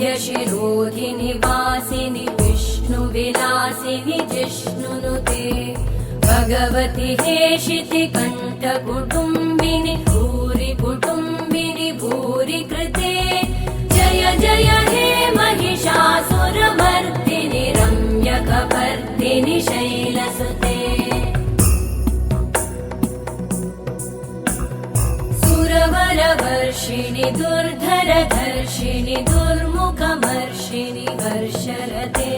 श्रीवरविन्ध्यशिरोधिनि वासिनि विष्णुविलासिनि जिष्णुनुते भगवति हेशिति कण्ठकुटुम्बिनि भूरि कुटुम्बिनि भूरि कृते जय जय हे महिषासुरमर्दिनि रम्यकपर्दिनि शैलसुते सुरवरवर्षिणि दुर्धरधर्षिणि दुर्मुखमर्षिणि हर्षरते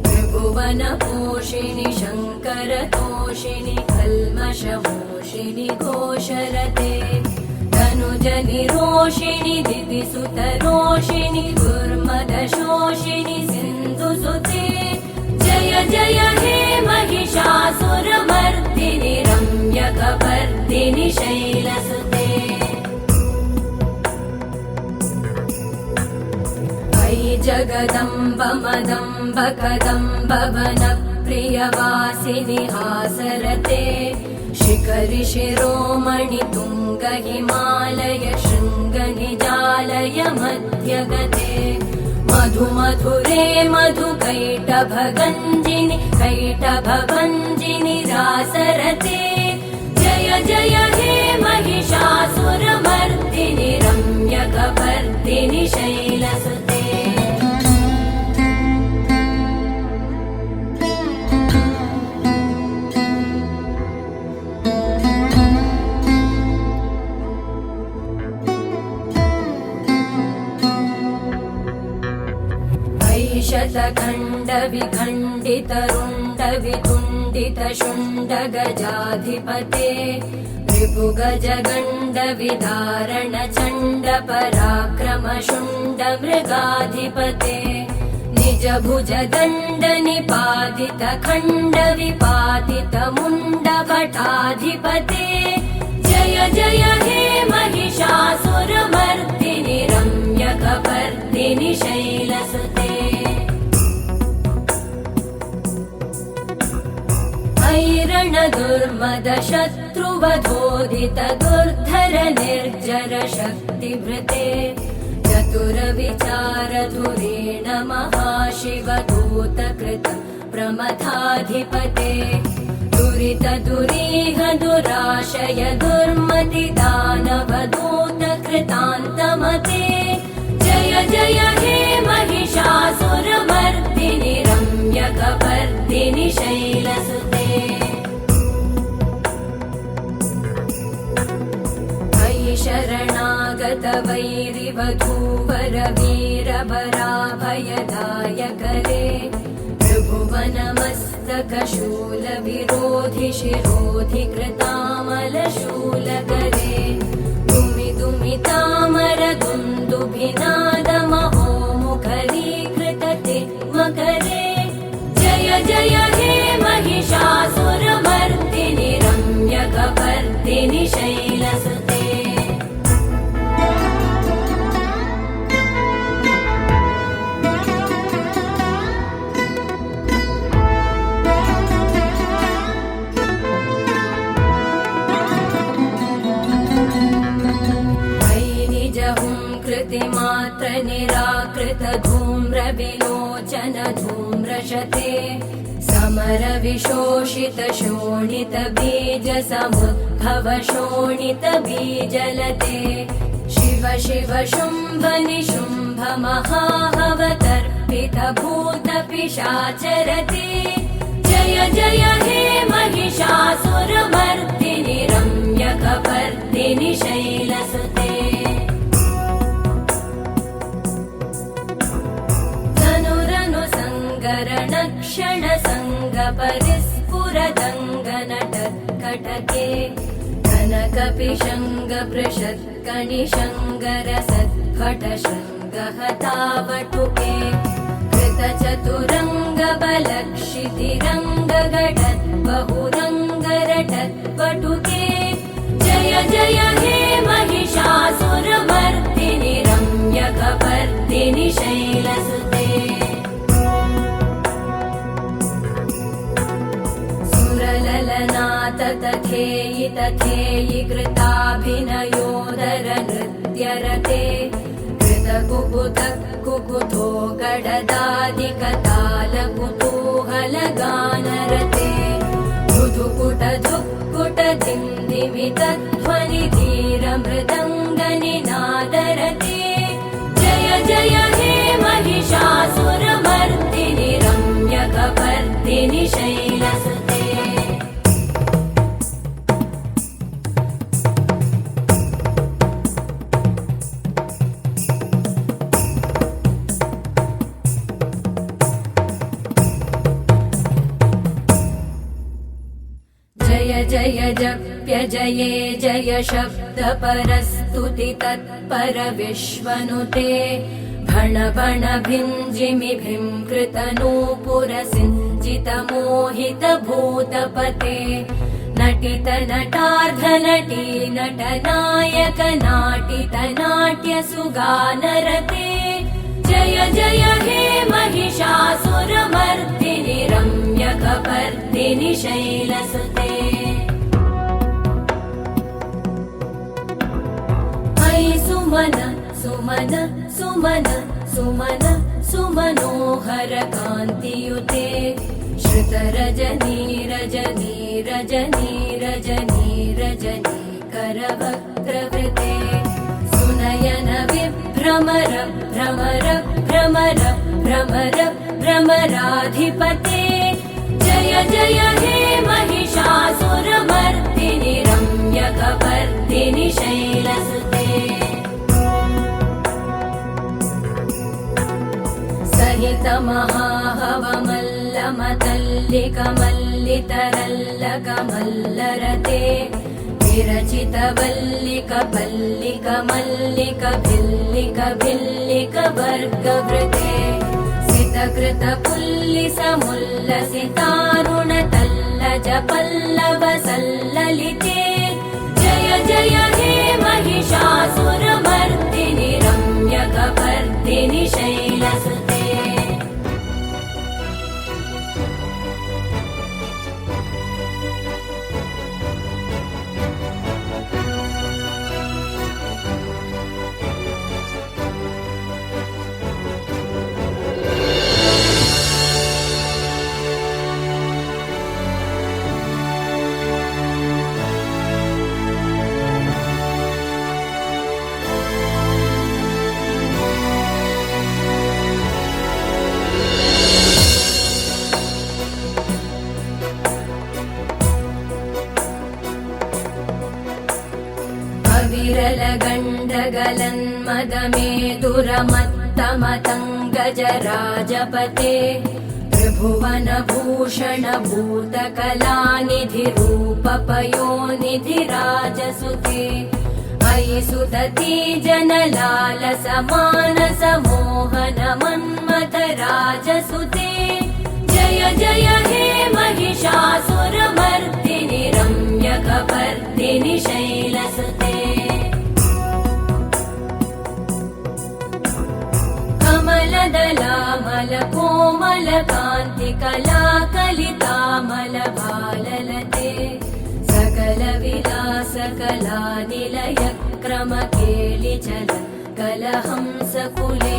त्रिभुवनपोषिणि शङ्करतोषिणि कल्मषमोषिणि घोषरते तनुजनिरोषिणि दिदिसुतरोषिणि दुर्मदशोषिणि सिन्धुसुते जय जय हे महिषासुरमर्दिनि रम्यकपर्दिनि शैलसुते अयि जगदम्ब मदम्ब कदम्ब वनप्रियवासिनि हासरते शिखरि शिरोमणि तुङ्ग हिमालय शृङ्गनिजालय मध्यगते मधुमधुरे मधुकैटभगञ्जिनि कैटभभञ्जिनि रासरते जय जय हे महिषासुरमर्दिनि रम्यकपर्दिनि शैलसुते शतखण्डविखण्डितरुण्डवितुण्डितशुण्डगजाधिपते रिपुगजगण्डविधारण चण्डपराक्रमशुण्डमृगाधिपते निजभुजदण्डनिपातितखण्डविपातितमुण्डभटाधिपते जय जय हे महिषासुरमर्दिनि रम्यकपर्दिनि शैलसुते ऐरणदुर्मद शत्रुवधोदित दुर्धर निर्जर शक्तिभृते चतुरविचारधुरेण महाशिवदूतकृत प्रमथाधिपते दुरित दुरीह दुराशय दुर्मति दानवदूतकृतान्तमते जय जय हे महिषासुरमर्दिनि रम्यकपर्दिनि शैलसुते अयि शरणागत वैरिवधूवर वीरभराभयदायकरे त्रिभुवनमस्तकशूलविरोधि शिरोधि कृतामलशूलकरे दुमि दुमितामर दुन्दुभिनादमहोमुखरीकृतते मकरे जय जय हे महिषासुरमर्दिनि रम्यकपर्दिनि शैलसुते कृतिमात्र निराकृत धूम्र विलोचन धूम्रशते समर विशोषित शोणित बीज समुद्भव शोणित बीजलते शिव शिव शुम्भ निशुम्भ महाहवतर्पित भूत पिशाचरते जय जय हे महिषासुरमर्दिनि रम्यकपर्दिनि शैलसुते क्षण संग परिस्फुरदङ्गनटत्कटके कनकपिशङ्ग पृषत्कणिशङ्गर सद्भट शृङ्गहतावटुके कृतचतुरङ्ग बलक्षितिरङ्गघटत् बहुरङ्गरटत्पटुके जय जय हे महिषासुरमर्दिनि रम्यकपर्दिनि शैलसुते तथेयि तथेयि कृताभिनयोदर नृत्यरते कृत कुकुत कुकुतो गडदादिकतालकुतूहलगानरते धुधुकुट धुक्कुट धिन्दिमितध्वनिधीरमृदङ्गनिनादरते जय जय हे महिषासुरमर्दिनि रम्यकपर्दिनि शैलसुते जय जय जप्य जये जय शब्दपरस्तुति तत्पर विश्वनुते भण भण भिञ्जिमिभिं कृतनूपुरसिञ्जित मोहित भूतपते नटित नटार्धनटी नटनायक नाटित नाट्यसुगानरते जय जय हे महिषासुरमर्दिनि रम्यकपर्दिनि शैलसुते अयि सुमन सुमन सुमन सुमन सुमनोहर कान्तियुते श्रुतरजनी रजनी रजनी रजनी रजनी करवक्त्रवृते सुनयन विभ्रमर भ्रमर भ्रमर भ्रमर भ्रमराधिपते जय जय हे महिषासुरमर्दिनि रम्यकपर्दिनि शैलसुते सहित महाहवमल्लमतल्लिकमल्लितरल्लकमल्लरते विरचित वल्लिक पल्लिक मल्लिक भिल्लिक भिल्लिक वर्गवृते सितकृत पुल्लिस मुल्लसितारुण तल्लज पल्लव सल्ललिते जय जय हे महिषासुरमर्दिनि रम्यकपर्दिनि शैलसुते विरलगण्डगलन्मदमेदुरमत्तमतङ्गजराजपते त्रिभुवनभूषण भूतकलानिधिरूपपयोनिधिराजसुते अयि सुदती जनलालसमानस मोहन मन्मथराजसुते जय जय हे महिषासुरमर्दिनि रम्यकपर्दिनि शैलसुते कमलदलामल कोमल कान्ति कलाकलितामल भाललते सकल विलास कलानिलय क्रम केलिचल कलहंसकुले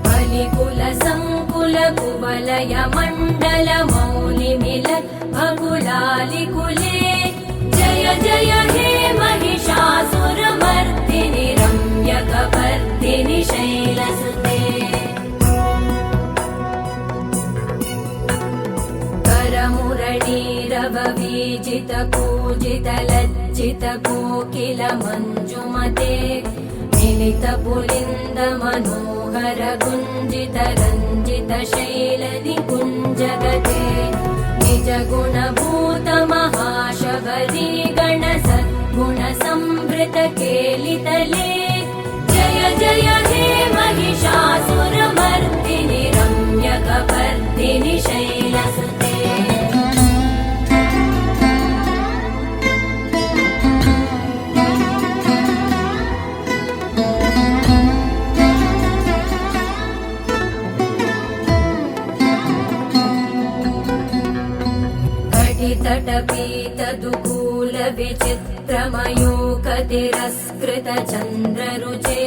बलिकुल संकुल कुवलय मण्डल मौलिमिलत् भकुलालिकुले जय जय हे महिषासुरमर्दिनि रम्यकपर्दिनि शैलसुते करमुरळीरववीजित कूजित लज्जित कोकिल मञ्जुमते मिलित पुलिन्द मनोहर गुञ्जित रञ्जित शैल निकुञ्जगते निज गुणभूत महाशबरी गण सद्गुण संभृत केलितले जय जय हे महिषासुरमर्दिनि रम्यकपर्दिनि शैलसुते तटपीतदुकूल विचित्रमयूकतिरस्कृत चन्द्ररुचे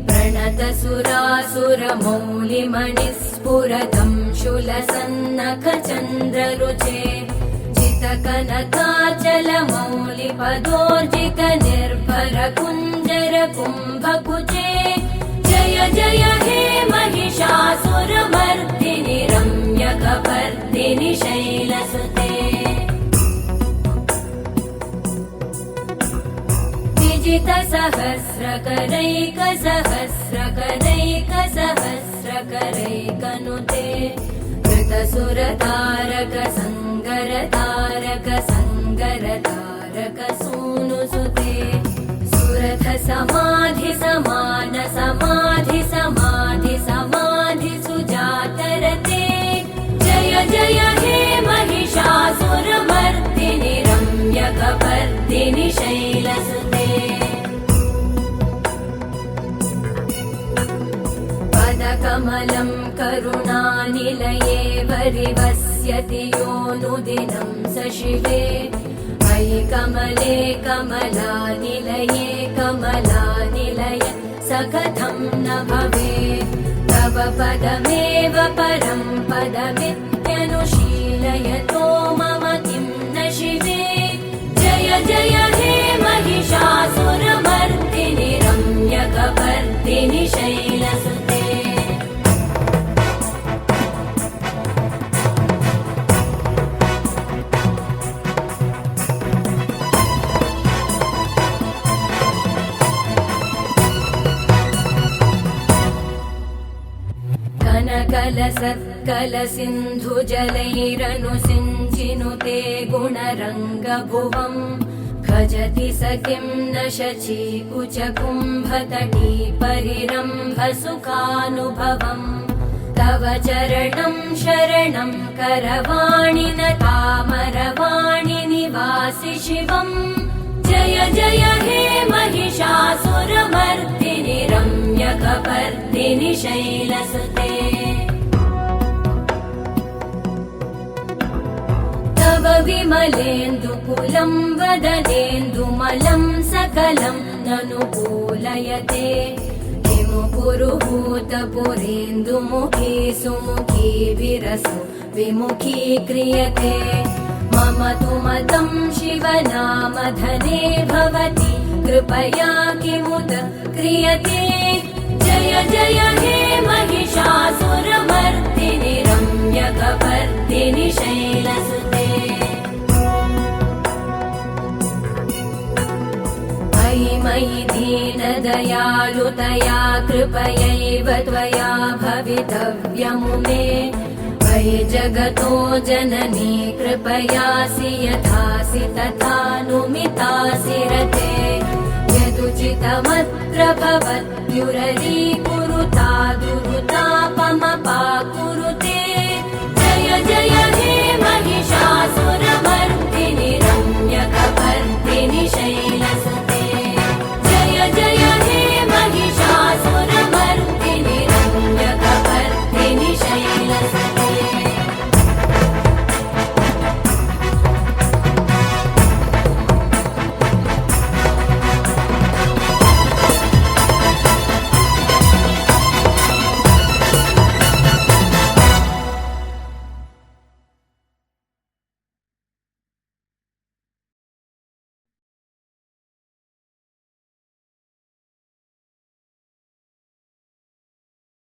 प्रण प्रणतसुरासुरमौलिमणिस्फुरतं शूलसन्नखचन्द्ररुचे जितकनकाचलमौलिपदोर्जितनिर्भरकुञ्जरकुम्भकुचे जय जय हे महिषासुरमर्दिनि रम्यकपर्दिनि शैलसुते विजितसहस्रकरैकसहस्रकरैकसहस्रकरैकनुते कृतसुरतारक संगरतारक संगरतारक सूनुसुते सुरथ समाधि समान समाधि समाधि समाधि सुजातरते जय जय हे महिषासुरमर्दिनि रम्यकपर्दिनि शैलसुते पदकमलं करुणानिलये वरिवस्यति योऽनुदिनं स शिवे अयि कमले कमलानिलये कमलानिलय स कथं न भवेत् तव पदमेव परं पदमित्यनुशीलयतो मम किं न शिवे जय जय हे महिषासुरमर्दिनि रम्यकपर्दिनि शैलसुते कनकलसत्कलसिन्धुजलैरनुसिञ्चिनुते गुणरङ्गभुवम् खजति स किं न शचीकुचकुम्भतटी परिरम्भसुखानुभवम् तव चरणं शरणं करवाणि न तामरवाणि निवासि शिवम् जय जय हे महिषासुरमर्दिनि रम्यकपर्दिनि शैलसुते तव विमलेन्दुकुलं वदनेन्दुमलं सकलं ननुकूलयते किमु पुरुहूतपुरेन्दुमुखी सुमुखी विरसो विमुखी क्रियते मम तु मतं शिवनामधने भवति कृपया किमुत क्रियते जय जय हे महिषासुरमर्दिनि रम्यकपर्दिनि शैलसुते मयि मयि दीनदयालुतया कृपयैव त्वया भवितव्यमुमे अयि जगतो जननी कृपयासि यथासि तथानुमितासि रते यदुचितमत्र भवत्युररीकुरुता